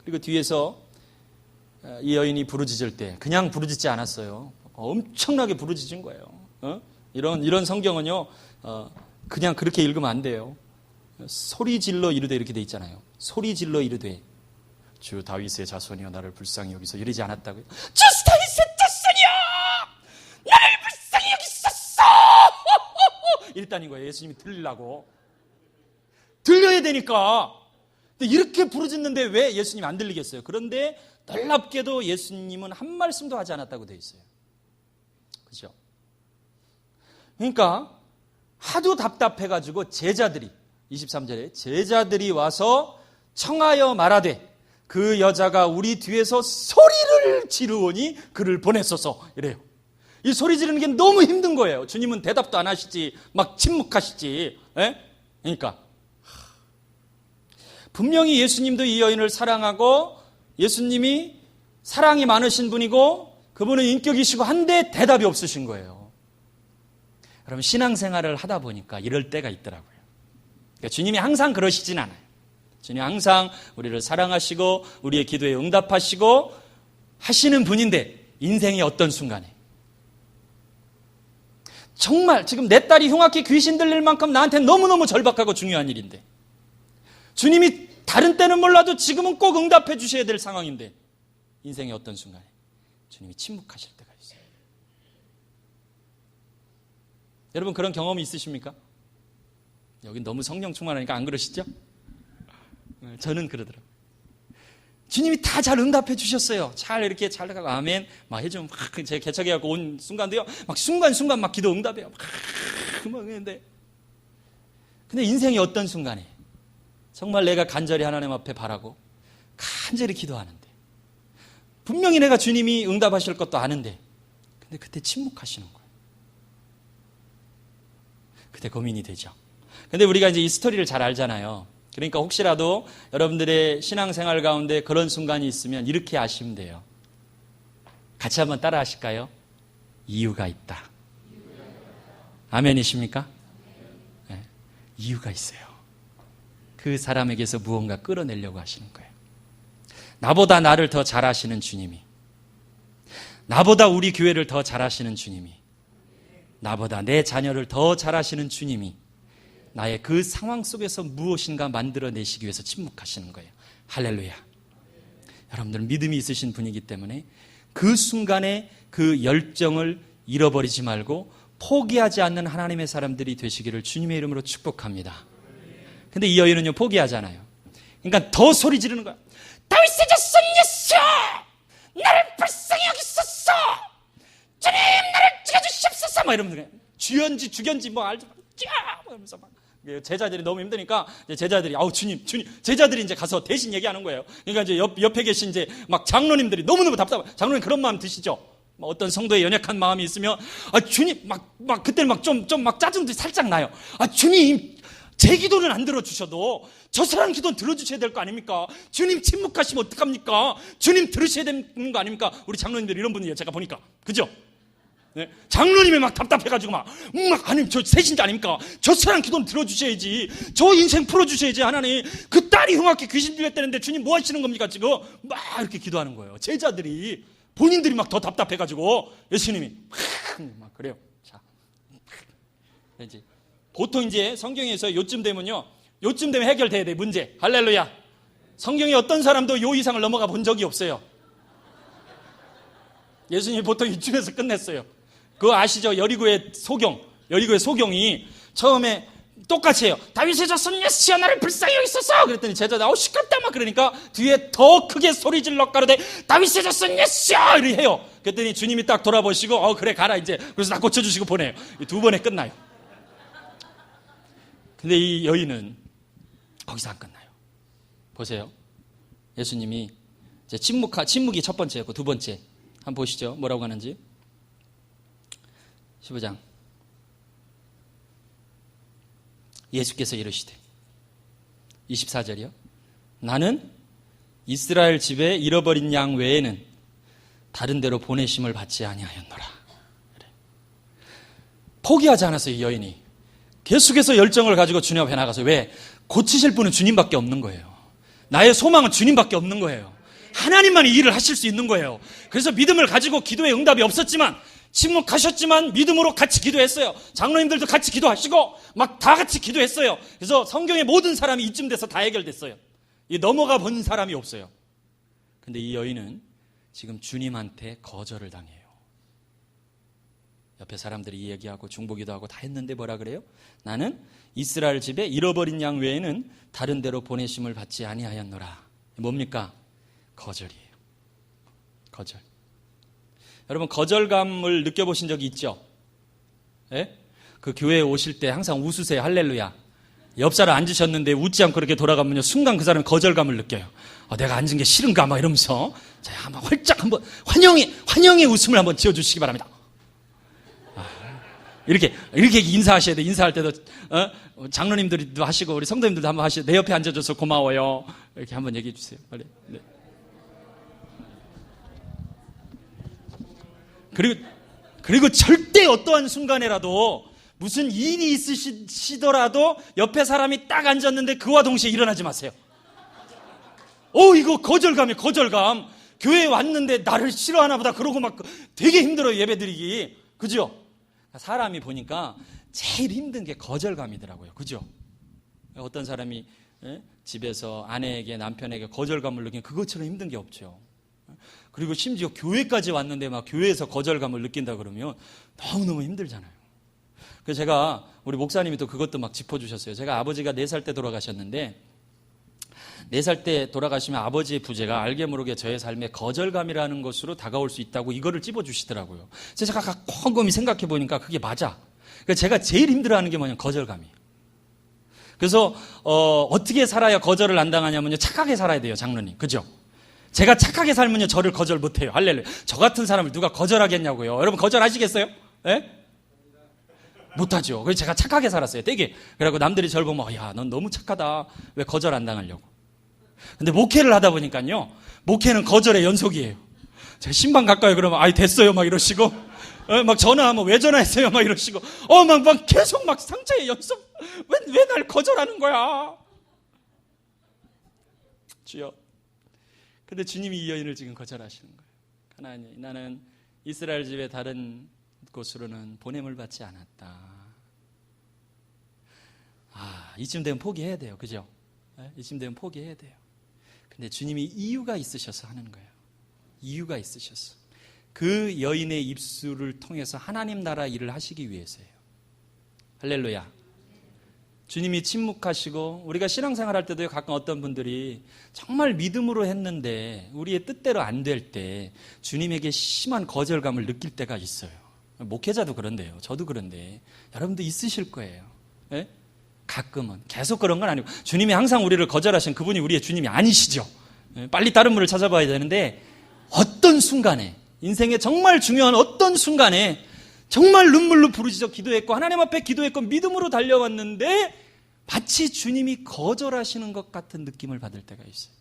Speaker 1: 그리고 뒤에서 이 여인이 부르짖을 때 그냥 부르짖지 않았어요. 엄청나게 부르짖은 거예요. 이런 성경은요, 그냥 그렇게 읽으면 안 돼요. 소리 질러 이르되 이렇게 돼 있잖아요. 소리 질러 이르되 주 다윗의 자손이여 나를 불쌍히 여기서 이러지 않았다고요. 주 다윗의 자손이여 나를 불쌍히 여기소서 이랬다는 거예요. 예수님이 들리려고. 들려야 되니까. 근데 이렇게 부르짖는데 왜 예수님이 안 들리겠어요? 그런데 놀랍게도 예수님은 한 말씀도 하지 않았다고 되어 있어요. 그죠? 그러니까 하도 답답해가지고 제자들이 23절에 제자들이 와서 청하여 말하되 그 여자가 우리 뒤에서 소리를 지르오니 그를 보냈소서 이래요. 이 소리 지르는 게 너무 힘든 거예요. 주님은 대답도 안 하시지 막 침묵하시지. 그러니까 분명히 예수님도 이 여인을 사랑하고 예수님이 사랑이 많으신 분이고 그분은 인격이시고 한데 대답이 없으신 거예요. 그럼 신앙생활을 하다 보니까 이럴 때가 있더라고요. 그러니까 주님이 항상 그러시진 않아요. 주님 항상 우리를 사랑하시고 우리의 기도에 응답하시고 하시는 분인데 인생의 어떤 순간에 정말 지금 내 딸이 흉악히 귀신 들릴 만큼 나한테 너무너무 절박하고 중요한 일인데 주님이 다른 때는 몰라도 지금은 꼭 응답해 주셔야 될 상황인데 인생의 어떤 순간에 주님이 침묵하실 때가 있어요. 여러분 그런 경험이 있으십니까? 여긴 너무 성령 충만하니까 안 그러시죠? 저는 그러더라고요. 주님이 다 잘 응답해 주셨어요. 잘 이렇게 잘 가고 아멘 막 해주면 막 제가 개척해갖고 온 순간도요. 막 순간순간 막 기도 응답해요. 막 했는데 근데 인생의 어떤 순간에 정말 내가 간절히 하나님 앞에 바라고 간절히 기도하는데 분명히 내가 주님이 응답하실 것도 아는데 근데 그때 침묵하시는 거예요. 그때 고민이 되죠. 근데 우리가 이제 이 스토리를 잘 알잖아요. 그러니까 혹시라도 여러분들의 신앙생활 가운데 그런 순간이 있으면 이렇게 아시면 돼요. 같이 한번 따라 하실까요? 이유가 있다. 아멘이십니까? 네. 이유가 있어요. 그 사람에게서 무언가 끌어내려고 하시는 거예요. 나보다 나를 더 잘 아시는 주님이, 나보다 우리 교회를 더 잘 아시는 주님이, 나보다 내 자녀를 더 잘 아시는 주님이 나의 그 상황 속에서 무엇인가 만들어내시기 위해서 침묵하시는 거예요. 할렐루야. 여러분들은 믿음이 있으신 분이기 때문에 그 순간에 그 열정을 잃어버리지 말고 포기하지 않는 하나님의 사람들이 되시기를 주님의 이름으로 축복합니다. 근데 이 여인은요 포기하잖아요. 그러니까 더 소리 지르는 거야. 다윗의 자손 예수 나를 불쌍히 여기소서 주님 나를 죽여주시옵소서 막 이러면서 주연지 죽연지 뭐 알지 막 이러면서 막 제자들이 너무 힘드니까 이제 제자들이 아우 주님 제자들이 이제 가서 대신 얘기하는 거예요. 그러니까 이제 옆에 계신 이제 막 장로님들이 너무너무 답답해. 장로님 그런 마음 드시죠? 어떤 성도의 연약한 마음이 있으면 주님 막 그때는 막 좀 막 짜증도 살짝 나요. 주님 제 기도는 안 들어주셔도 저 사람 기도는 들어주셔야 될 거 아닙니까? 주님 침묵하시면 어떡합니까? 주님 들으셔야 되는 거 아닙니까? 우리 장로님들 이런 분이에요. 제가 보니까 그죠? 네. 장로님이 막 답답해가지고 아니 저 새신자 아닙니까? 저 사람 기도는 들어주셔야지. 저 인생 풀어주셔야지. 하나님 그 딸이 흉악히 귀신 들렸다는데 주님 뭐 하시는 겁니까 지금? 막 이렇게 기도하는 거예요. 제자들이 본인들이 막 더 답답해가지고 예수님이 막 그래요. 자, 이제 보통 이제 성경에서 요쯤 되면 해결돼야 돼 문제. 할렐루야. 성경에 어떤 사람도 요 이상을 넘어가 본 적이 없어요. 예수님이 보통 이쯤에서 끝냈어요. 그거 아시죠? 여리고의 소경이 처음에 똑같이 해요. 다윗의 자손 메시아 나를 불쌍히 여기소서. 그랬더니 제자들 시끄럽다 막 그러니까 뒤에 더 크게 소리 질러 가로되 다윗의 자손 메시아 이렇게 해요. 그랬더니 주님이 딱 돌아보시고 그래 가라 이제. 그래서 다 고쳐주시고 보내요. 2번에 끝나요. 근데 이 여인은 거기서 안 끝나요. 보세요. 예수님이 이제 침묵이 첫 번째였고 두 번째 한번 보시죠. 뭐라고 하는지. 15장. 예수께서 이르시되 24절이요. 나는 이스라엘 집에 잃어버린 양 외에는 다른 데로 보내심을 받지 아니하였노라. 그래. 포기하지 않았어요. 이 여인이. 계속해서 열정을 가지고 주님 앞에 나가서 왜? 고치실 분은 주님밖에 없는 거예요. 나의 소망은 주님밖에 없는 거예요. 하나님만이 일을 하실 수 있는 거예요. 그래서 믿음을 가지고 기도에 응답이 없었지만 침묵하셨지만 믿음으로 같이 기도했어요. 장로님들도 같이 기도하시고 막 다 같이 기도했어요. 그래서 성경의 모든 사람이 이쯤 돼서 다 해결됐어요. 넘어가 본 사람이 없어요. 근데 이 여인은 지금 주님한테 거절을 당해요. 옆에 사람들이 얘기하고 중보기도 하고 다 했는데 뭐라 그래요? 나는 이스라엘 집에 잃어버린 양 외에는 다른 데로 보내심을 받지 아니하였노라. 뭡니까? 거절이에요. 거절. 여러분 거절감을 느껴보신 적이 있죠? 예? 그 교회에 오실 때 항상 웃으세요. 할렐루야. 옆 사람 앉으셨는데 웃지 않고 그렇게 돌아가면요 순간 그 사람은 거절감을 느껴요. 내가 앉은 게 싫은가 막 이러면서 자 한번 활짝 한번 환영의 웃음을 한번 지어주시기 바랍니다. 이렇게 인사하셔야 돼. 인사할 때도 장로님들도 하시고 우리 성도님들도 한번 하시고 내 옆에 앉아줘서 고마워요. 이렇게 한번 얘기해 주세요. 빨리. 네. 그리고 절대 어떠한 순간에라도 무슨 일이 있으시더라도 옆에 사람이 딱 앉았는데 그와 동시에 일어나지 마세요. 이거 거절감이에요. 거절감. 교회에 왔는데 나를 싫어하나 보다 그러고 막 되게 힘들어요. 예배드리기. 그죠? 사람이 보니까 제일 힘든 게 거절감이더라고요. 그죠? 어떤 사람이 집에서 아내에게 남편에게 거절감을 느끼는 그것처럼 힘든 게 없죠. 그리고 심지어 교회까지 왔는데 막 교회에서 거절감을 느낀다 그러면 너무너무 힘들잖아요. 그래서 제가 우리 목사님이 또 그것도 막 짚어주셨어요. 제가 아버지가 4살 때 돌아가셨는데 4살 때 돌아가시면 아버지의 부재가 알게 모르게 저의 삶에 거절감이라는 것으로 다가올 수 있다고 이거를 찝어주시더라고요. 그래서 제가 곰곰이 생각해 보니까 그게 맞아. 그러니까 제가 제일 힘들어하는 게 뭐냐면 거절감이에요. 그래서 어떻게 살아야 거절을 안 당하냐면요. 착하게 살아야 돼요. 장로님. 그죠? 제가 착하게 살면요. 저를 거절 못해요. 할렐루야. 저 같은 사람을 누가 거절하겠냐고요. 여러분 거절하시겠어요? 예? 못하죠. 그래서 제가 착하게 살았어요. 되게. 그래갖고 남들이 저를 보면 야, 넌 너무 착하다. 왜 거절 안 당하려고. 근데 목회를 하다 보니까요. 목회는 거절의 연속이에요. 제가 신방 갈까요? 그러면 아이 됐어요. 막 이러시고 막 전화하면 왜 전화했어요? 막 이러시고 막 계속 막 상처의 연속. 왜 날 거절하는 거야? 주여. 근데 주님이 이 여인을 지금 거절하시는 거예요. 하나님, 나는 이스라엘 집에 다른 곳으로는 보냄을 받지 않았다. 이쯤 되면 포기해야 돼요. 그죠? 이쯤 되면 포기해야 돼요. 근데 주님이 이유가 있으셔서 하는 거예요. 이유가 있으셔서. 그 여인의 입술을 통해서 하나님 나라 일을 하시기 위해서예요. 할렐루야. 주님이 침묵하시고 우리가 신앙생활 할 때도 가끔 어떤 분들이 정말 믿음으로 했는데 우리의 뜻대로 안 될 때 주님에게 심한 거절감을 느낄 때가 있어요. 목회자도 그런데요. 저도 그런데 여러분도 있으실 거예요. 예? 가끔은. 계속 그런 건 아니고 주님이 항상 우리를 거절하신 그분이 우리의 주님이 아니시죠. 예? 빨리 다른 분을 찾아봐야 되는데 어떤 순간에 인생의 정말 중요한 어떤 순간에 정말 눈물로 부르짖어 기도했고 하나님 앞에 기도했고 믿음으로 달려왔는데 마치 주님이 거절하시는 것 같은 느낌을 받을 때가 있어요.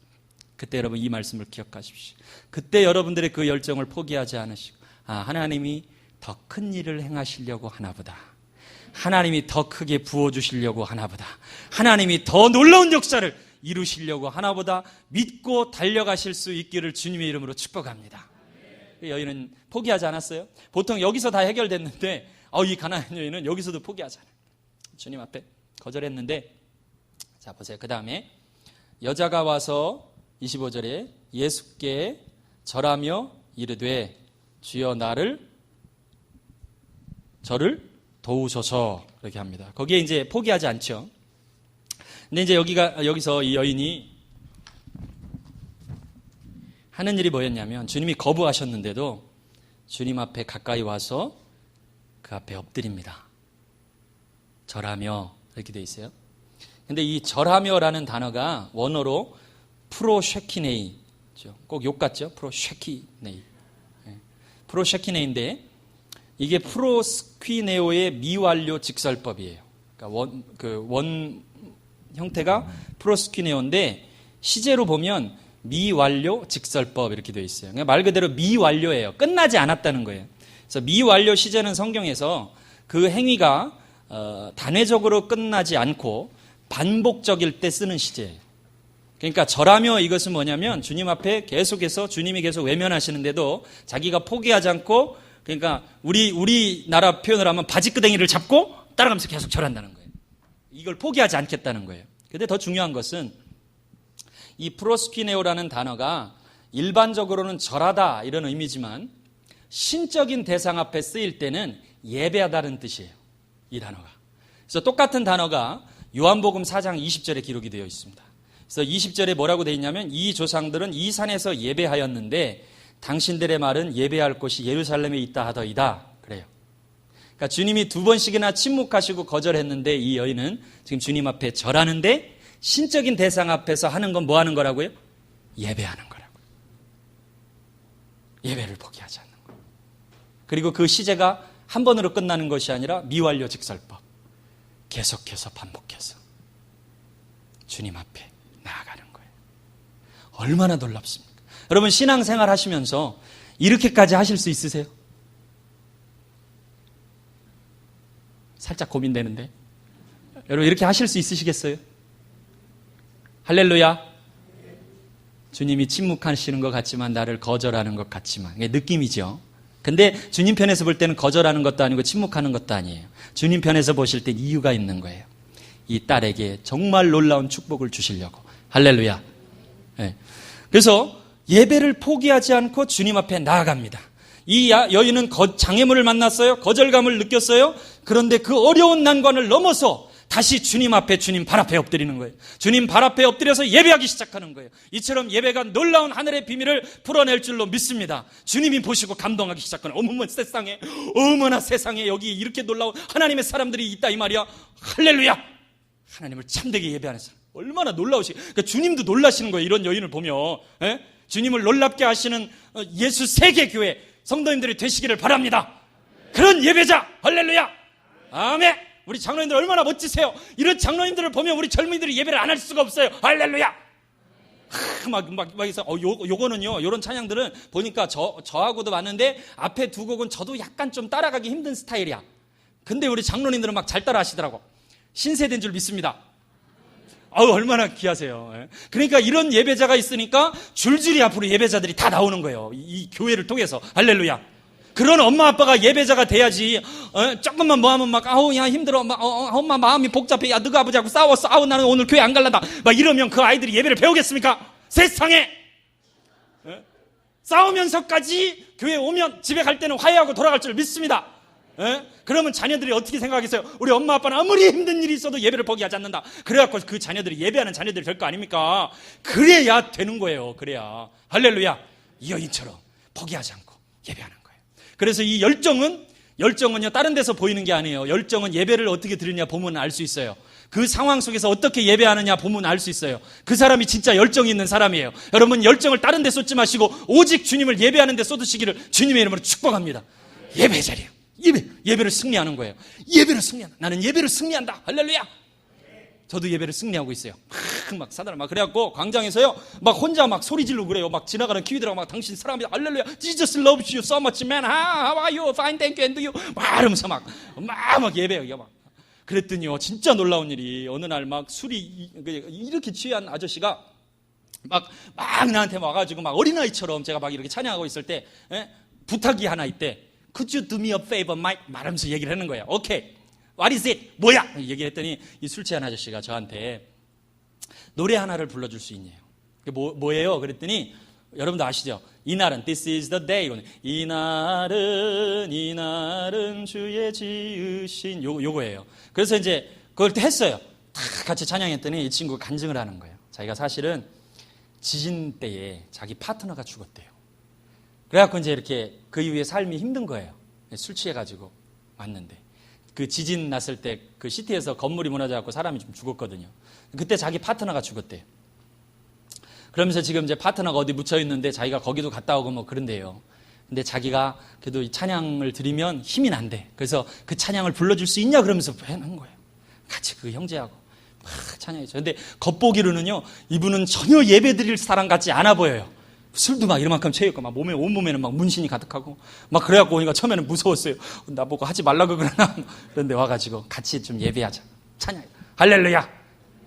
Speaker 1: 그때 여러분 이 말씀을 기억하십시오. 그때 여러분들의 그 열정을 포기하지 않으시고 하나님이 더 큰 일을 행하시려고 하나보다. 하나님이 더 크게 부어주시려고 하나보다. 하나님이 더 놀라운 역사를 이루시려고 하나보다 믿고 달려가실 수 있기를 주님의 이름으로 축복합니다. 여인은 포기하지 않았어요. 보통 여기서 다 해결됐는데 이 가나안 여인은 여기서도 포기하잖아요. 주님 앞에 거절했는데 자 보세요. 그 다음에 여자가 와서 25절에 예수께 절하며 이르되 주여 저를 도우소서 그렇게 합니다. 거기에 이제 포기하지 않죠. 근데 이제 여기서 이 여인이 하는 일이 뭐였냐면 주님이 거부하셨는데도 주님 앞에 가까이 와서 그 앞에 엎드립니다. 절하며 이렇게 돼 있어요. 근데 이 절하며라는 단어가 원어로 프로쉐키네이, 꼭 욕 같죠? 프로쉐키네이. 프로쉐키네인데 이게 프로스퀴네오의 미완료 직설법이에요. 그러니까 원 형태가 프로스퀴네오인데 시제로 보면 미완료 직설법 이렇게 되어 있어요. 그러니까 말 그대로 미완료예요. 끝나지 않았다는 거예요. 그래서 미완료 시제는 성경에서 그 행위가 단회적으로 끝나지 않고 반복적일 때 쓰는 시제예요. 그러니까 절하며 이것은 뭐냐면 주님 앞에 계속해서 주님이 계속 외면하시는데도 자기가 포기하지 않고 그러니까 우리나라 표현을 하면 바지끄댕이를 잡고 따라가면서 계속 절한다는 거예요. 이걸 포기하지 않겠다는 거예요. 근데 더 중요한 것은 이 프로스퀴네오라는 단어가 일반적으로는 절하다 이런 의미지만 신적인 대상 앞에 쓰일 때는 예배하다는 뜻이에요. 이 단어가. 그래서 똑같은 단어가 요한복음 4장 20절에 기록이 되어 있습니다. 그래서 20절에 뭐라고 되어 있냐면 이 조상들은 이 산에서 예배하였는데 당신들의 말은 예배할 곳이 예루살렘에 있다 하더이다. 그래요. 그러니까 주님이 2번씩이나 침묵하시고 거절했는데 이 여인은 지금 주님 앞에 절하는데 신적인 대상 앞에서 하는 건 뭐 하는 거라고요? 예배하는 거라고요. 예배를 포기하지 않는 거예요. 그리고 그 시제가 한 번으로 끝나는 것이 아니라 미완료 직설법. 계속해서 반복해서 주님 앞에 나아가는 거예요. 얼마나 놀랍습니까? 여러분 신앙생활 하시면서 이렇게까지 하실 수 있으세요? 살짝 고민되는데. 여러분 이렇게 하실 수 있으시겠어요? 할렐루야. 주님이 침묵하시는 것 같지만 나를 거절하는 것 같지만 이게 느낌이죠. 근데 주님 편에서 볼 때는 거절하는 것도 아니고 침묵하는 것도 아니에요. 주님 편에서 보실 때 이유가 있는 거예요. 이 딸에게 정말 놀라운 축복을 주시려고. 할렐루야. 네. 그래서 예배를 포기하지 않고 주님 앞에 나아갑니다. 이 여인은 장애물을 만났어요. 거절감을 느꼈어요. 그런데 그 어려운 난관을 넘어서 다시 주님 앞에 주님 발 앞에 엎드리는 거예요. 주님 발 앞에 엎드려서 예배하기 시작하는 거예요. 이처럼 예배가 놀라운 하늘의 비밀을 풀어낼 줄로 믿습니다. 주님이 보시고 감동하기 시작하는 어머나 세상에 여기 이렇게 놀라운 하나님의 사람들이 있다 이 말이야. 할렐루야. 하나님을 참되게 예배하는 사람 얼마나 놀라우시. 그러니까 주님도 놀라시는 거예요. 이런 여인을 보면. 에? 주님을 놀랍게 하시는 예수 세계교회 성도님들이 되시기를 바랍니다. 그런 예배자. 할렐루야. 아멘. 우리 장로님들 얼마나 멋지세요. 이런 장로님들을 보면 우리 젊은이들이 예배를 안 할 수가 없어요. 할렐루야. 요거는요, 요런 찬양들은 보니까 저하고도 맞는데 앞에 두 곡은 저도 약간 좀 따라가기 힘든 스타일이야. 근데 우리 장로님들은 막 잘 따라 하시더라고. 신세대인 줄 믿습니다. 얼마나 귀하세요. 그러니까 이런 예배자가 있으니까 줄줄이 앞으로 예배자들이 다 나오는 거예요. 이 교회를 통해서. 할렐루야. 그런 엄마 아빠가 예배자가 돼야지. 조금만 뭐 하면 막 야 힘들어. 엄마 마음이 복잡해. 야 너가 아버지하고 싸웠어. 나는 오늘 교회 안 갈란다. 막 이러면 그 아이들이 예배를 배우겠습니까? 세상에. 싸우면서까지 교회 오면 집에 갈 때는 화해하고 돌아갈 줄 믿습니다. 그러면 자녀들이 어떻게 생각하겠어요? 우리 엄마 아빠는 아무리 힘든 일이 있어도 예배를 포기하지 않는다. 그래갖고 그 자녀들이 예배하는 자녀들이 될 거 아닙니까? 그래야 되는 거예요. 그래야. 할렐루야. 이 여인처럼 포기하지 않고 예배하는 거예요. 그래서 이 열정은요 다른 데서 보이는 게 아니에요. 열정은 예배를 어떻게 드리냐 보면 알 수 있어요. 그 상황 속에서 어떻게 예배하느냐 보면 알 수 있어요. 그 사람이 진짜 열정이 있는 사람이에요. 여러분 열정을 다른 데 쏟지 마시고 오직 주님을 예배하는 데 쏟으시기를 주님의 이름으로 축복합니다. 예배 자리예요. 예배를 승리하는 거예요. 예배를 승리한다. 나는 예배를 승리한다. 할렐루야. 저도 예배를 승리하고 있어요. 막 사단을 막 그래갖고 광장에서요 막 혼자 막 소리 지르고 그래요. 막 지나가는 키위들하고 막 당신 사랑합니다. 할렐루야. Jesus loves you so much, man. How are you? Fine, thank you. And you? 막 이러면서 막 예배해요. 막 그랬더니요 진짜 놀라운 일이 어느 날 막 술이 이렇게 취한 아저씨가 막 나한테 와가지고 막 어린아이처럼 제가 막 이렇게 찬양하고 있을 때 부탁이 하나 있대. Could you do me a favor, Mike? 말하면서 얘기를 하는 거예요. 오케이. What is it? 뭐야? 얘기했더니 이 술 취한 아저씨가 저한테 노래 하나를 불러줄 수 있냐요. 뭐예요? 그랬더니 여러분도 아시죠? 이날은 This is the day. 이날은 주의 지으신 요거예요. 그래서 이제 그걸 또 했어요. 다 같이 찬양했더니 이 친구가 간증을 하는 거예요. 자기가 사실은 지진 때에 자기 파트너가 죽었대요. 그래갖고 이제 이렇게 그 이후에 삶이 힘든 거예요. 술 취해가지고 왔는데 그 지진 났을 때 그 시티에서 건물이 무너져갖고 사람이 좀 죽었거든요. 그때 자기 파트너가 죽었대요. 그러면서 지금 이제 파트너가 어디 묻혀 있는데 자기가 거기도 갔다 오고 뭐 그런데요. 근데 자기가 그래도 이 찬양을 드리면 힘이 난대. 그래서 그 찬양을 불러줄 수 있냐 그러면서 해놓은 거예요. 같이 그 형제하고 막 찬양했죠. 근데 겉보기로는요, 이분은 전혀 예배 드릴 사람 같지 않아 보여요. 술도 막 이만큼 채였고 막 몸에 온몸에는 막 문신이 가득하고 막 그래갖고 오니까 처음에는 무서웠어요. 나보고 하지 말라고 그러나. 그런데 와가지고 같이 좀 예배하자. 찬양. 할렐루야.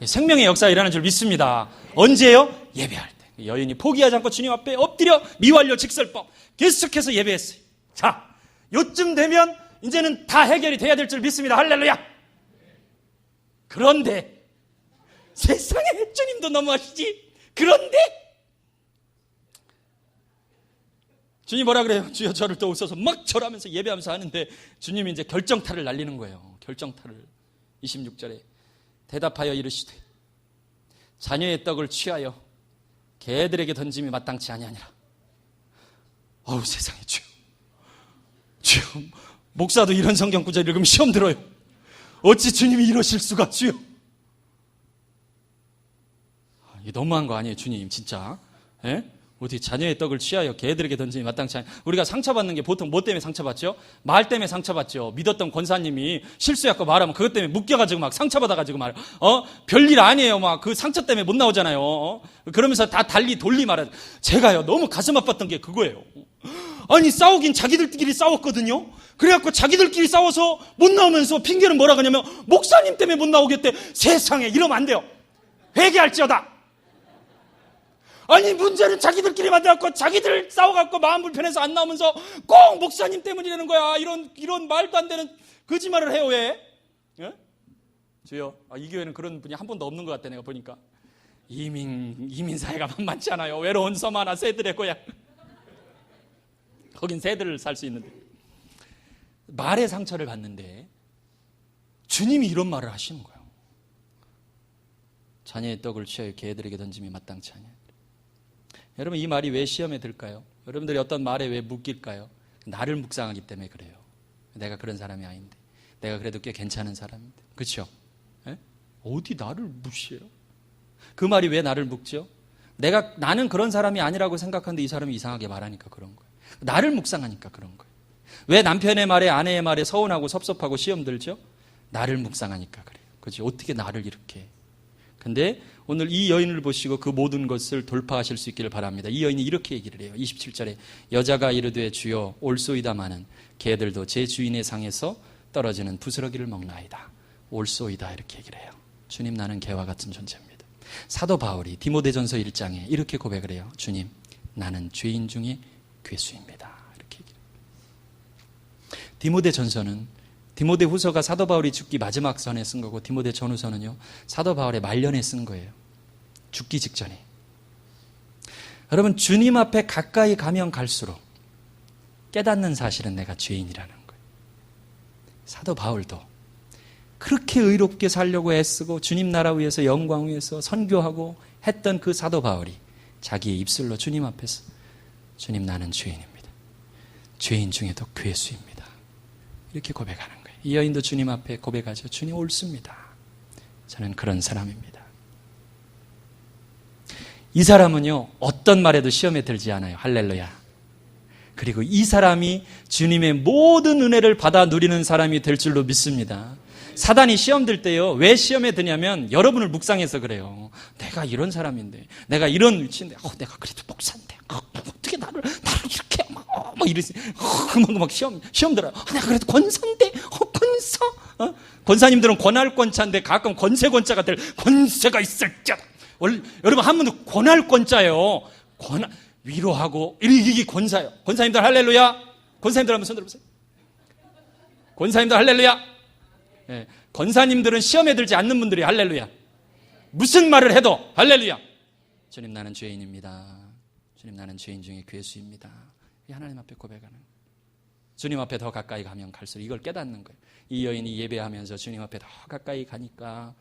Speaker 1: 생명의 역사 일어나는 줄 믿습니다. 언제요? 예배할 때. 여인이 포기하지 않고 주님 앞에 엎드려 미완료 직설법 계속해서 예배했어요. 자, 요쯤 되면 이제는 다 해결이 돼야 될 줄 믿습니다. 할렐루야. 그런데 세상에 주님도 너무하시지. 그런데 주님 뭐라 그래요? 주여 저를 도우소서 막 절하면서 예배하면서 하는데 주님이 이제 결정타를 날리는 거예요. 결정타를. 26절에 대답하여 이르시되 자녀의 떡을 취하여 개들에게 던짐이 마땅치 아니하니라. 어우 세상에 주여. 주여, 목사도 이런 성경 구절 읽으면 시험 들어요. 어찌 주님이 이러실 수가. 주여. 이게 너무한 거 아니에요 주님 진짜. 예? 어떻게 자녀의 떡을 취하여 개들에게 던짐이 마땅치 않아요. 우리가 상처받는 게 보통 뭐 때문에 상처받죠? 말 때문에 상처받죠. 믿었던 권사님이 실수했고 말하면 그것 때문에 묶여가지고 막 상처받아가지고 말, 별일 아니에요. 막 그 상처 때문에 못 나오잖아요. 그러면서 다 달리 돌리 말하죠. 제가요 너무 가슴 아팠던 게 그거예요. 아니 싸우긴 자기들끼리 싸웠거든요. 그래갖고 자기들끼리 싸워서 못 나오면서 핑계는 뭐라 그러냐면 목사님 때문에 못 나오겠대. 세상에 이러면 안 돼요. 회개할지어다. 아니 문제는 자기들끼리 만들었고 자기들 싸워갖고 마음 불편해서 안 나오면서 꼭 목사님 때문이라는 거야. 이런 말도 안 되는 거짓말을 해요. 왜? 예? 주여, 이 교회는 그런 분이 한 번도 없는 것 같아. 내가 보니까 이민 사회가 만만치 않아요. 외로운 섬 하나 새들의 고향. 거긴 새들을 살 수 있는데 말의 상처를 받는데 주님이 이런 말을 하시는 거예요. 자녀의 떡을 취하여 개들에게 던짐이 마땅치 아니하니라. 여러분 이 말이 왜 시험에 들까요? 여러분들이 어떤 말에 왜 묶일까요? 나를 묵상하기 때문에 그래요. 내가 그런 사람이 아닌데, 내가 그래도 꽤 괜찮은 사람인데, 그렇죠? 예? 어디 나를 무시해요? 그 말이 왜 나를 묶죠? 나는 그런 사람이 아니라고 생각하는데 이 사람이 이상하게 말하니까 그런 거예요. 나를 묵상하니까 그런 거예요. 왜 남편의 말에 아내의 말에 서운하고 섭섭하고 시험 들죠? 나를 묵상하니까 그래요. 그렇죠? 어떻게 나를 이렇게 해? 근데 오늘 이 여인을 보시고 그 모든 것을 돌파하실 수 있기를 바랍니다. 이 여인이 이렇게 얘기를 해요. 27절에 여자가 이르되 주여 올소이다마는 개들도 제 주인의 상에서 떨어지는 부스러기를 먹나이다. 올소이다 이렇게 얘기를 해요. 주님 나는 개와 같은 존재입니다. 사도 바울이 디모데전서 1장에 이렇게 고백을 해요. 주님 나는 죄인 중에 괴수입니다. 이렇게 얘기를 해요. 디모데전서는 디모데 후서가 사도 바울이 죽기 마지막 선에 쓴 거고 디모데 전후서는요 사도 바울의 말년에 쓴 거예요. 죽기 직전에. 여러분 주님 앞에 가까이 가면 갈수록 깨닫는 사실은 내가 죄인이라는 거예요. 사도 바울도 그렇게 의롭게 살려고 애쓰고 주님 나라 위해서 영광 위해서 선교하고 했던 그 사도 바울이 자기의 입술로 주님 앞에서 주님 나는 죄인입니다. 죄인 중에도 괴수입니다. 이렇게 고백하는 거예요. 이 여인도 주님 앞에 고백하죠. 주님 옳습니다. 저는 그런 사람입니다. 이 사람은요 어떤 말에도 시험에 들지 않아요. 할렐루야. 그리고 이 사람이 주님의 모든 은혜를 받아 누리는 사람이 될 줄로 믿습니다. 사단이 시험 들 때요 왜 시험에 드냐면 여러분을 묵상해서 그래요. 내가 이런 사람인데, 내가 이런 위치인데, 내가 그래도 목사인데, 어떻게 나를 이렇게 막 이러지? 막 시험 들어요. 내가 그래도 권사인데, 권사? 권사님들은 권할 권자인데 가끔 권세 권자가 될 권세가 있을 자. 여러분 한 분도 권할 권자예요. 위로하고 이게 권사예요. 권사님들 할렐루야. 권사님들 한번 손 들어보세요. 권사님들 할렐루야. 예, 권사님들은 시험에 들지 않는 분들이 할렐루야. 무슨 말을 해도 할렐루야. 주님 나는 죄인입니다. 주님, 나는 죄인 중에 괴수입니다. 이 하나님 앞에 고백하는 거예요. 주님 앞에 더 가까이 가면 갈수록 이걸 깨닫는 거예요. 이 여인이 예배하면서 주님 앞에 더 가까이 가니까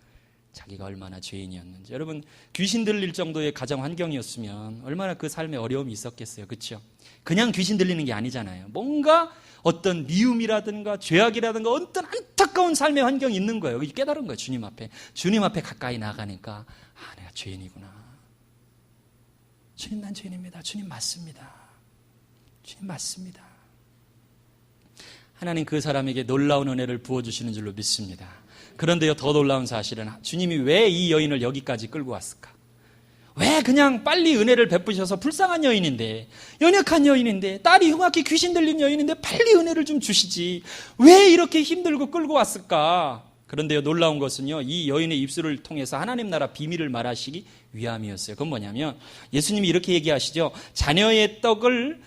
Speaker 1: 자기가 얼마나 죄인이었는지. 여러분, 귀신 들릴 정도의 가정 환경이었으면 얼마나 그 삶에 어려움이 있었겠어요. 그렇죠? 그냥 귀신 들리는 게 아니잖아요. 뭔가 어떤 미움이라든가 죄악이라든가 어떤 안타까운 삶의 환경이 있는 거예요. 여기 깨달은 거예요. 주님 앞에 가까이 나가니까 내가 죄인이구나. 주님, 난 죄인입니다. 주님 맞습니다. 주님 맞습니다. 하나님 그 사람에게 놀라운 은혜를 부어주시는 줄로 믿습니다. 그런데요, 더 놀라운 사실은 주님이 왜 이 여인을 여기까지 끌고 왔을까? 왜 그냥 빨리 은혜를 베푸셔서 불쌍한 여인인데, 연약한 여인인데, 딸이 흉악히 귀신 들린 여인인데 빨리 은혜를 좀 주시지, 왜 이렇게 힘들고 끌고 왔을까? 그런데요, 놀라운 것은요, 이 여인의 입술을 통해서 하나님 나라 비밀을 말하시기 위함이었어요. 그건 뭐냐면 예수님이 이렇게 얘기하시죠. 자녀의 떡을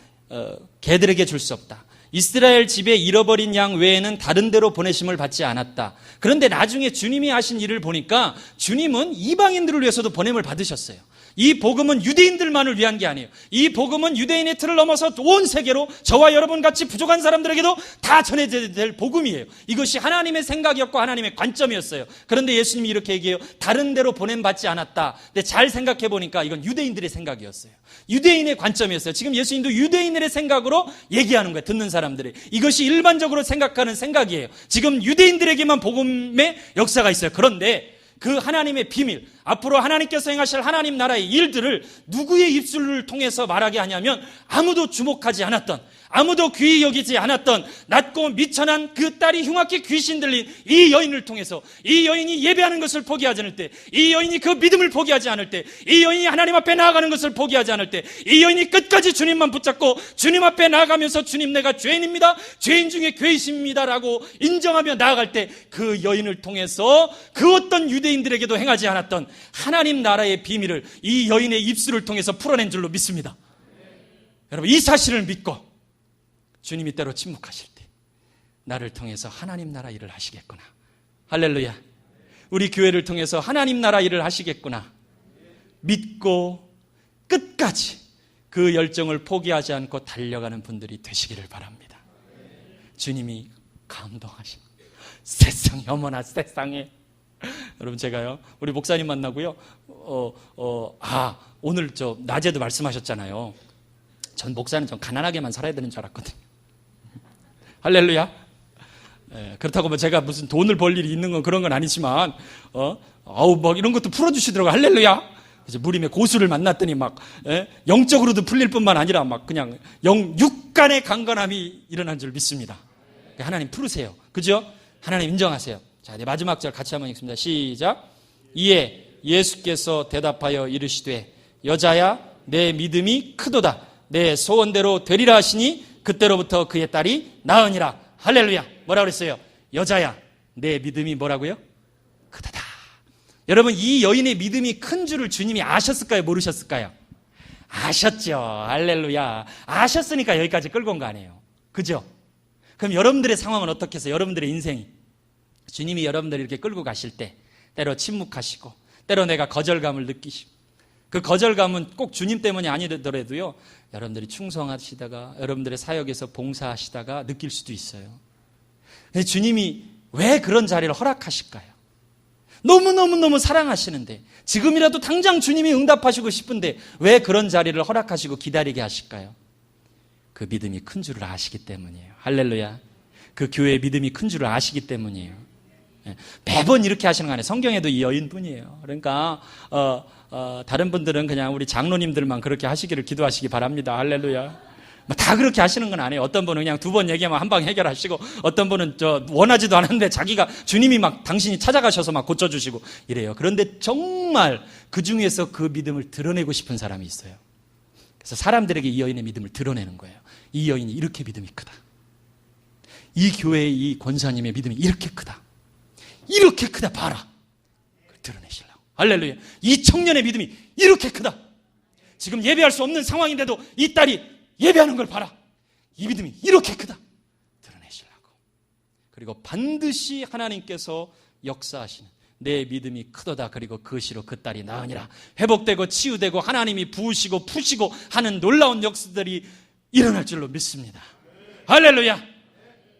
Speaker 1: 개들에게 줄 수 없다. 이스라엘 집에 잃어버린 양 외에는 다른 데로 보내심을 받지 않았다. 그런데 나중에 주님이 하신 일을 보니까 주님은 이방인들을 위해서도 보냄을 받으셨어요. 이 복음은 유대인들만을 위한 게 아니에요. 이 복음은 유대인의 틀을 넘어서 온 세계로 저와 여러분 같이 부족한 사람들에게도 다 전해져야 될 복음이에요. 이것이 하나님의 생각이었고 하나님의 관점이었어요. 그런데 예수님이 이렇게 얘기해요. 다른 데로 보냄 받지 않았다. 근데 잘 생각해 보니까 이건 유대인들의 생각이었어요. 유대인의 관점이었어요. 지금 예수님도 유대인들의 생각으로 얘기하는 거예요. 듣는 사람들이. 이것이 일반적으로 생각하는 생각이에요. 지금 유대인들에게만 복음의 역사가 있어요. 그런데 그 하나님의 비밀, 앞으로 하나님께서 행하실 하나님 나라의 일들을 누구의 입술을 통해서 말하게 하냐면 아무도 주목하지 않았던, 아무도 귀히 여기지 않았던 낮고 미천한 그 딸이 흉악히 귀신 들린 이 여인을 통해서, 이 여인이 예배하는 것을 포기하지 않을 때, 이 여인이 그 믿음을 포기하지 않을 때, 이 여인이 하나님 앞에 나아가는 것을 포기하지 않을 때, 이 여인이 끝까지 주님만 붙잡고 주님 앞에 나아가면서 주님, 내가 죄인입니다, 죄인 중에 괴이십니다 라고 인정하며 나아갈 때 그 여인을 통해서 그 어떤 유대인들에게도 행하지 않았던 하나님 나라의 비밀을 이 여인의 입술을 통해서 풀어낸 줄로 믿습니다. 여러분, 이 사실을 믿고 주님이 때로 침묵하실 때 나를 통해서 하나님 나라 일을 하시겠구나. 할렐루야. 우리 교회를 통해서 하나님 나라 일을 하시겠구나. 믿고 끝까지 그 열정을 포기하지 않고 달려가는 분들이 되시기를 바랍니다. 주님이 감동하십니다. 세상에, 어머나 세상에. 여러분, 제가요, 우리 목사님 만나고요, 오늘 낮에도 말씀하셨잖아요. 전 목사는 좀 가난하게만 살아야 되는 줄 알았거든요. 할렐루야. 그렇다고 뭐 제가 무슨 돈을 벌 일이 있는 건 그런 건 아니지만, 막 이런 것도 풀어주시더라고요. 할렐루야. 그래서 무림의 고수를 만났더니 막, 영적으로도 풀릴 뿐만 아니라 막 그냥 육간의 강건함이 일어난 줄 믿습니다. 하나님 풀으세요. 그죠? 하나님 인정하세요. 자, 네, 마지막 절 같이 한번 읽습니다. 시작. 이에 예수께서 대답하여 이르시되, 여자야, 내 믿음이 크도다. 내 소원대로 되리라 하시니 그때로부터 그의 딸이 나으니라. 할렐루야. 뭐라고 그랬어요? 여자야, 내 믿음이 뭐라고요? 크도다. 여러분, 이 여인의 믿음이 큰 줄을 주님이 아셨을까요? 모르셨을까요? 아셨죠. 할렐루야. 아셨으니까 여기까지 끌고 온 거 아니에요. 그죠? 그럼 여러분들의 상황은 어떻게 해서 여러분들의 인생이, 주님이 여러분들을 이렇게 끌고 가실 때 때로 침묵하시고 때로 내가 거절감을 느끼시고, 그 거절감은 꼭 주님 때문이 아니더라도요, 여러분들이 충성하시다가 여러분들의 사역에서 봉사하시다가 느낄 수도 있어요. 근데 주님이 왜 그런 자리를 허락하실까요? 너무너무너무 사랑하시는데, 지금이라도 당장 주님이 응답하시고 싶은데 왜 그런 자리를 허락하시고 기다리게 하실까요? 그 믿음이 큰 줄을 아시기 때문이에요. 할렐루야. 그 교회의 믿음이 큰 줄을 아시기 때문이에요. 매번 이렇게 하시는 거 아니에요. 성경에도 이 여인뿐이에요. 그러니까 다른 분들은 그냥 우리 장로님들만 그렇게 하시기를 기도하시기 바랍니다. 할렐루야. 다 그렇게 하시는 건 아니에요. 어떤 분은 그냥 2번 얘기하면 한 방 해결하시고, 어떤 분은 원하지도 않았는데 자기가, 주님이 막 당신이 찾아가셔서 막 고쳐주시고 이래요. 그런데 정말 그 중에서 그 믿음을 드러내고 싶은 사람이 있어요. 그래서 사람들에게 이 여인의 믿음을 드러내는 거예요. 이 여인이 이렇게 믿음이 크다. 이 교회의 이 권사님의 믿음이 이렇게 크다. 이렇게 크다. 봐라. 그걸 드러내시려고. 할렐루야. 이 청년의 믿음이 이렇게 크다. 지금 예배할 수 없는 상황인데도 이 딸이 예배하는 걸 봐라. 이 믿음이 이렇게 크다. 드러내시려고. 그리고 반드시 하나님께서 역사하시는, 내 믿음이 크도다. 그리고 그 시로 그 딸이 나으니라. 회복되고 치유되고 하나님이 부으시고 푸시고 하는 놀라운 역사들이 일어날 줄로 믿습니다. 할렐루야.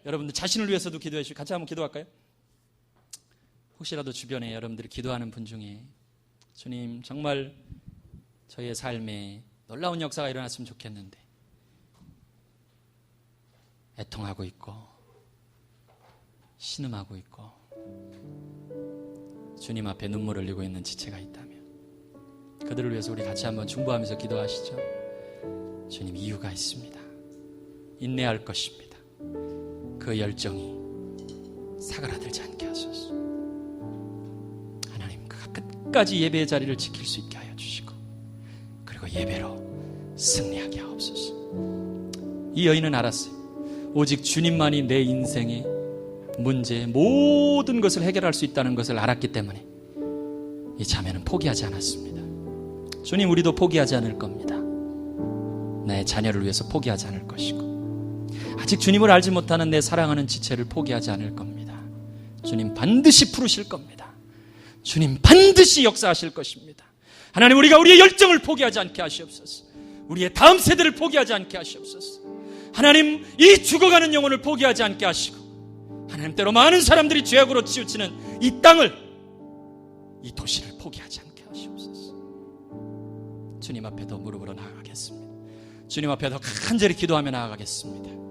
Speaker 1: 여러분들 자신을 위해서도 기도해 주시고 같이 한번 기도할까요? 혹시라도 주변에 여러분들이 기도하는 분 중에 주님 정말 저의 삶에 놀라운 역사가 일어났으면 좋겠는데 애통하고 있고 신음하고 있고 주님 앞에 눈물을 흘리고 있는 지체가 있다면 그들을 위해서 우리 같이 한번 중보하면서 기도하시죠. 주님, 이유가 있습니다. 인내할 것입니다. 그 열정이 사그라들지 않게 하소서. 하나님, 끝까지 예배의 자리를 지킬 수 있게 하여 주시고 그리고 예배로 승리하게 하옵소서. 이 여인은 알았어요. 오직 주님만이 내 인생의 문제, 모든 것을 해결할 수 있다는 것을 알았기 때문에 이 자매는 포기하지 않았습니다. 주님, 우리도 포기하지 않을 겁니다. 내 자녀를 위해서 포기하지 않을 것이고 아직 주님을 알지 못하는 내 사랑하는 지체를 포기하지 않을 겁니다. 주님 반드시 부르실 겁니다. 주님 반드시 역사하실 것입니다. 하나님, 우리가 우리의 열정을 포기하지 않게 하시옵소서. 우리의 다음 세대를 포기하지 않게 하시옵소서. 하나님, 이 죽어가는 영혼을 포기하지 않게 하시고 하나님, 때로 많은 사람들이 죄악으로 치우치는 이 땅을, 이 도시를 포기하지 않게 하시옵소서. 주님 앞에 더 무릎으로 나아가겠습니다. 주님 앞에 더 간절히 기도하며 나아가겠습니다.